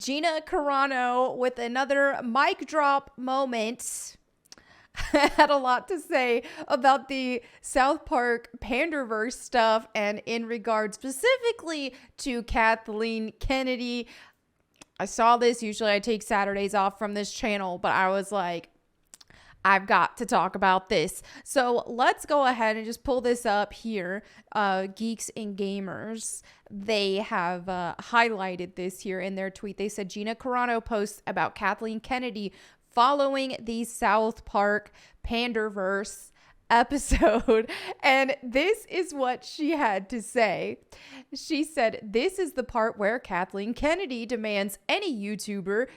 Gina Carano with another mic drop moment. Had a lot to say about the South Park Panderverse stuff and in regard specifically to Kathleen Kennedy. I saw this. Usually I take Saturdays off from this channel, but I was like, I've got to talk about this. So let's go ahead and just pull this up here. Geeks and Gamers, they have highlighted this here in their tweet. They said Gina Carano posts about Kathleen Kennedy following the South Park Panderverse episode. And this is what she had to say. She said, "This is the part where Kathleen Kennedy demands any YouTubers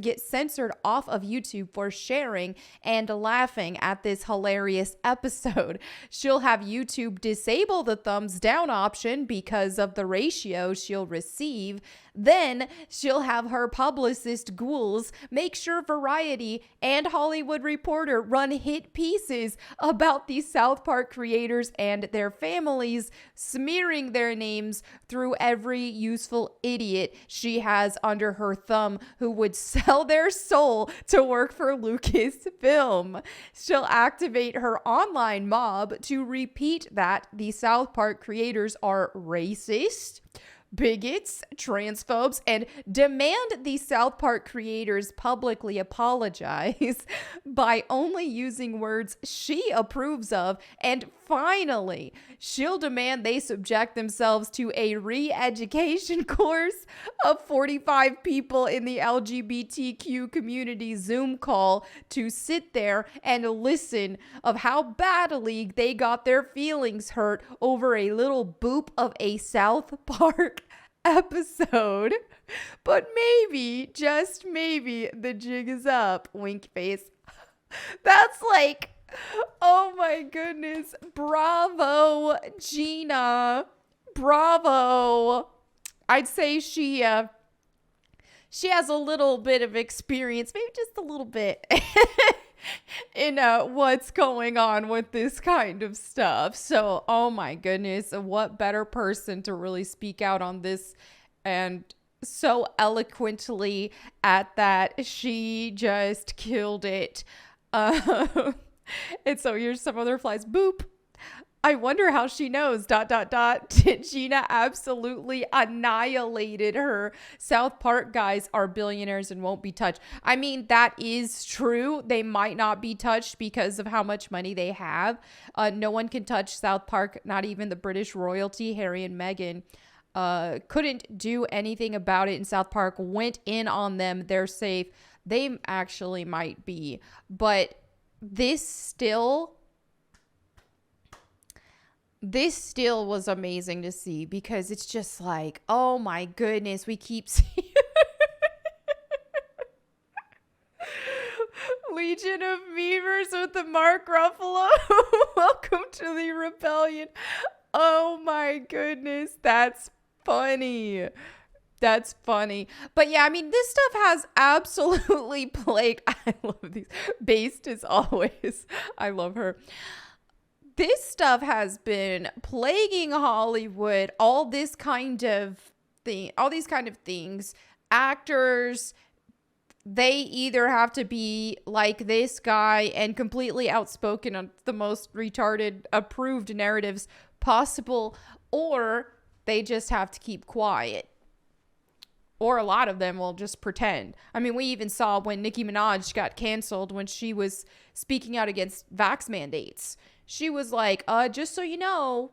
get censored off of YouTube for sharing and laughing at this hilarious episode. She'll have YouTube disable the thumbs down option because of the ratio she'll receive. Then she'll have her publicist ghouls make sure Variety and Hollywood Reporter run hit pieces about these South Park creators and their families, smearing their names through every useful idiot she has under her thumb who would sell their soul to work for Lucasfilm. She'll activate her online mob to repeat that the South Park creators are racist, bigots, transphobes, and demand the South Park creators publicly apologize by only using words she approves of. And finally, she'll demand they subject themselves to a re-education course of 45 people in the LGBTQ community Zoom call to sit there and listen of how badly they got their feelings hurt over a little boop of a South Park episode. But maybe, just maybe, the jig is up. Wink face." That's like, oh my goodness. Bravo, Gina. Bravo. I'd say she has a little bit of experience, maybe just a little bit, in what's going on with this kind of stuff. So, oh my goodness, what better person to really speak out on this, and so eloquently at that. She just killed it. And so here's some other replies. Boop. "I wonder how she knows, ... Gina absolutely annihilated her. South Park guys are billionaires and won't be touched." I mean, that is true. They might not be touched because of how much money they have. No one can touch South Park, not even the British royalty. Harry and Meghan couldn't do anything about it, and South Park went in on them. They're safe. They actually might be. But this still was amazing to see, because it's just like, oh my goodness, we keep seeing Legion of Beavers with the Mark Ruffalo. Welcome to the rebellion. Oh my goodness, that's funny. That's funny. But yeah, I mean, this stuff has absolutely plagued. I love these. Based as always. I love her. This stuff has been plaguing Hollywood. All these kind of things. Actors, they either have to be like this guy and completely outspoken on the most retarded approved narratives possible, or they just have to keep quiet. Or a lot of them will just pretend. I mean, we even saw when Nicki Minaj got canceled when she was speaking out against vax mandates. She was like, just so you know,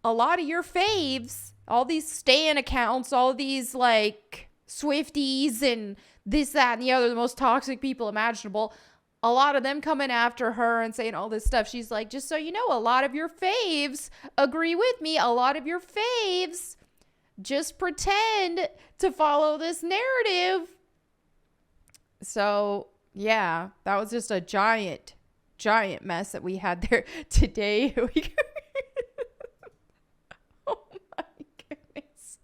a lot of your faves, all these Stan accounts, all these like Swifties and this, that, and the other, the most toxic people imaginable, a lot of them coming after her and saying all this stuff. She's like, just so you know, a lot of your faves agree with me. A lot of your faves just pretend to follow this narrative. So yeah, that was just a giant mess that we had there today. Oh my goodness.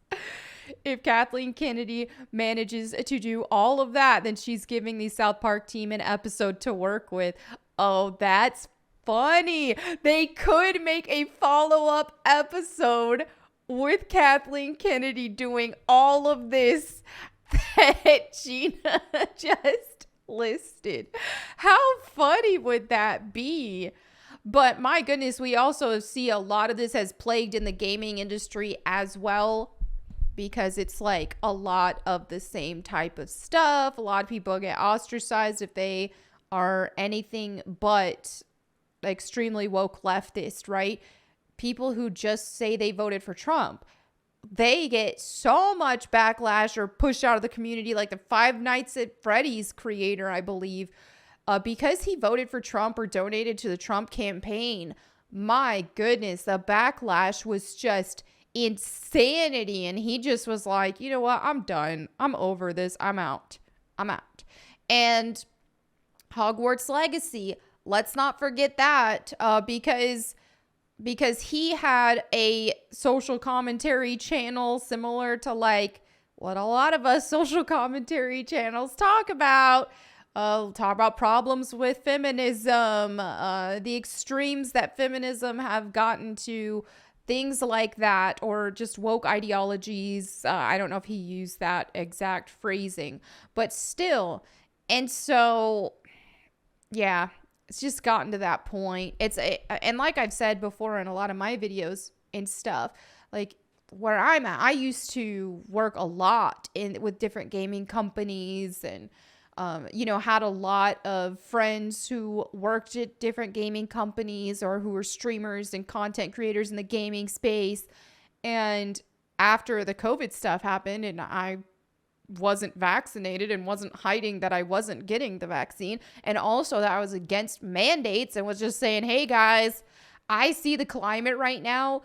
If Kathleen Kennedy manages to do all of that, then she's giving the South Park team an episode to work with. Oh, that's funny. They could make a follow-up episode with Kathleen Kennedy doing all of this that Gina just listed. How funny would that be? But my goodness, we also see a lot of this has plagued in the gaming industry as well, because it's like a lot of the same type of stuff. A lot of people get ostracized if they are anything but extremely woke leftist, right? People who just say they voted for Trump, they get so much backlash or pushed out of the community, like the Five Nights at Freddy's creator, I believe, because he voted for Trump or donated to the Trump campaign. My goodness, the backlash was just insanity. And he just was like, you know what? I'm done. I'm over this. I'm out. And Hogwarts Legacy, let's not forget that, because he had a social commentary channel similar to like what a lot of us social commentary channels talk about. Talk about problems with feminism, the extremes that feminism have gotten to, things like that, or just woke ideologies. I don't know if he used that exact phrasing, but still. And so, yeah, it's just gotten to that point. And like I've said before in a lot of my videos and stuff, like where I'm at, I used to work a lot with different gaming companies and had a lot of friends who worked at different gaming companies or who were streamers and content creators in the gaming space. And after the COVID stuff happened and I wasn't vaccinated and wasn't hiding that I wasn't getting the vaccine, and also that I was against mandates and was just saying, hey guys, I see the climate right now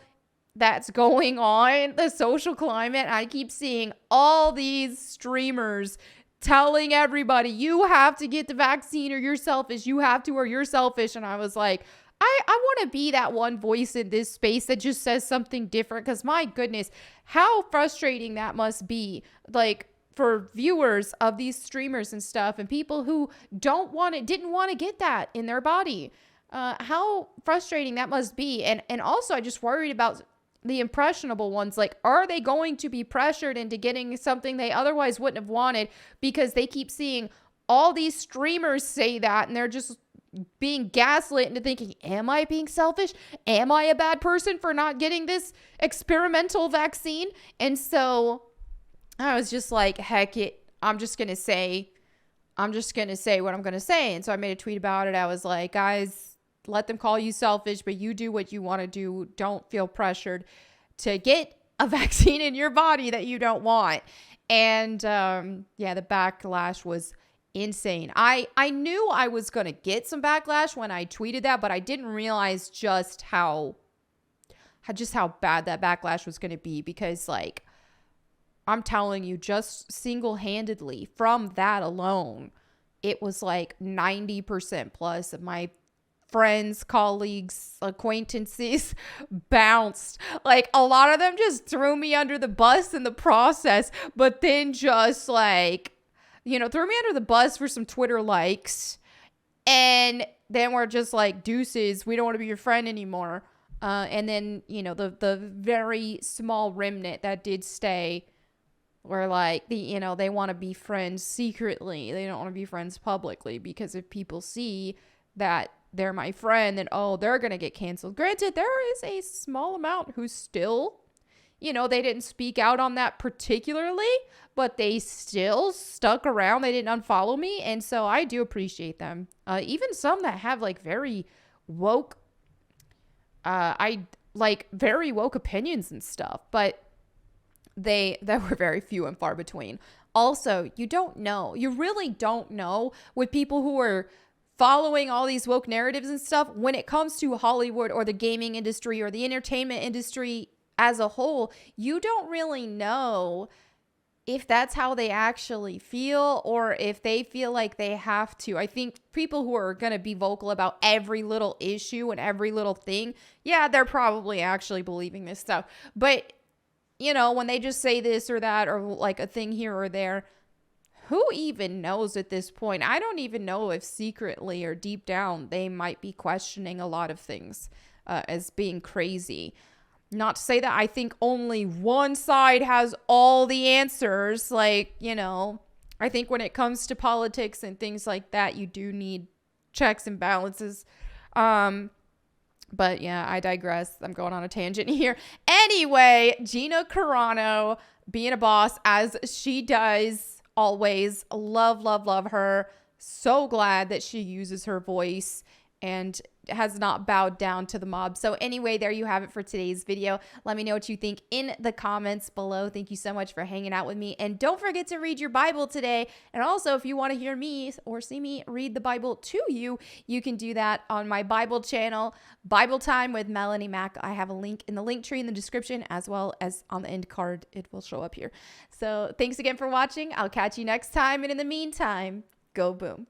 that's going on, the social climate. I keep seeing all these streamers telling everybody, you have to get the vaccine or you're selfish, you have to or you're selfish. And I was like, I want to be that one voice in this space that just says something different, because my goodness, how frustrating that must be, like for viewers of these streamers and stuff and people who didn't want to get that in their body. How frustrating that must be. And also I just worried about the impressionable ones. Like, are they going to be pressured into getting something they otherwise wouldn't have wanted because they keep seeing all these streamers say that, and they're just being gaslit into thinking, am I being selfish? Am I a bad person for not getting this experimental vaccine? And so I was just like, heck it, I'm just going to say what I'm going to say. And so I made a tweet about it. I was like, guys, let them call you selfish, but you do what you want to do. Don't feel pressured to get a vaccine in your body that you don't want. And the backlash was insane. I knew I was going to get some backlash when I tweeted that, but I didn't realize just how bad that backlash was going to be, because like, I'm telling you, just single-handedly from that alone, it was like 90% plus of my friends, colleagues, acquaintances bounced. Like a lot of them just threw me under the bus in the process, but then just like, threw me under the bus for some Twitter likes. And then we're just like, deuces, we don't want to be your friend anymore. And then, the very small remnant that did stay were like, they want to be friends secretly. They don't want to be friends publicly, because if people see that they're my friend, then, they're going to get canceled. Granted, there is a small amount who still, they didn't speak out on that particularly, but they still stuck around. They didn't unfollow me. And so I do appreciate them. Even some that have like very woke, very woke opinions and stuff, but that were very few and far between. Also, you really don't know with people who are following all these woke narratives and stuff, when it comes to Hollywood or the gaming industry or the entertainment industry as a whole, you don't really know if that's how they actually feel or if they feel like they have to. I think people who are going to be vocal about every little issue and every little thing, yeah, they're probably actually believing this stuff. But, when they just say this or that or like a thing here or there, who even knows at this point? I don't even know if secretly or deep down they might be questioning a lot of things as being crazy. Not to say that I think only one side has all the answers. Like, you know, I think when it comes to politics and things like that, you do need checks and balances. But yeah, I digress. I'm going on a tangent here. Anyway, Gina Carano being a boss as she does always. Love, love, love her. So glad that she uses her voice and has not bowed down to the mob. So anyway, there you have it for today's video. Let me know what you think in the comments below. Thank you so much for hanging out with me. And don't forget to read your Bible today. And also, if you want to hear me or see me read the Bible to you, you can do that on my Bible channel, Bible Time with Melanie Mack. I have a link in the link tree in the description, as well as on the end card. It will show up here. So thanks again for watching. I'll catch you next time. And in the meantime, go boom.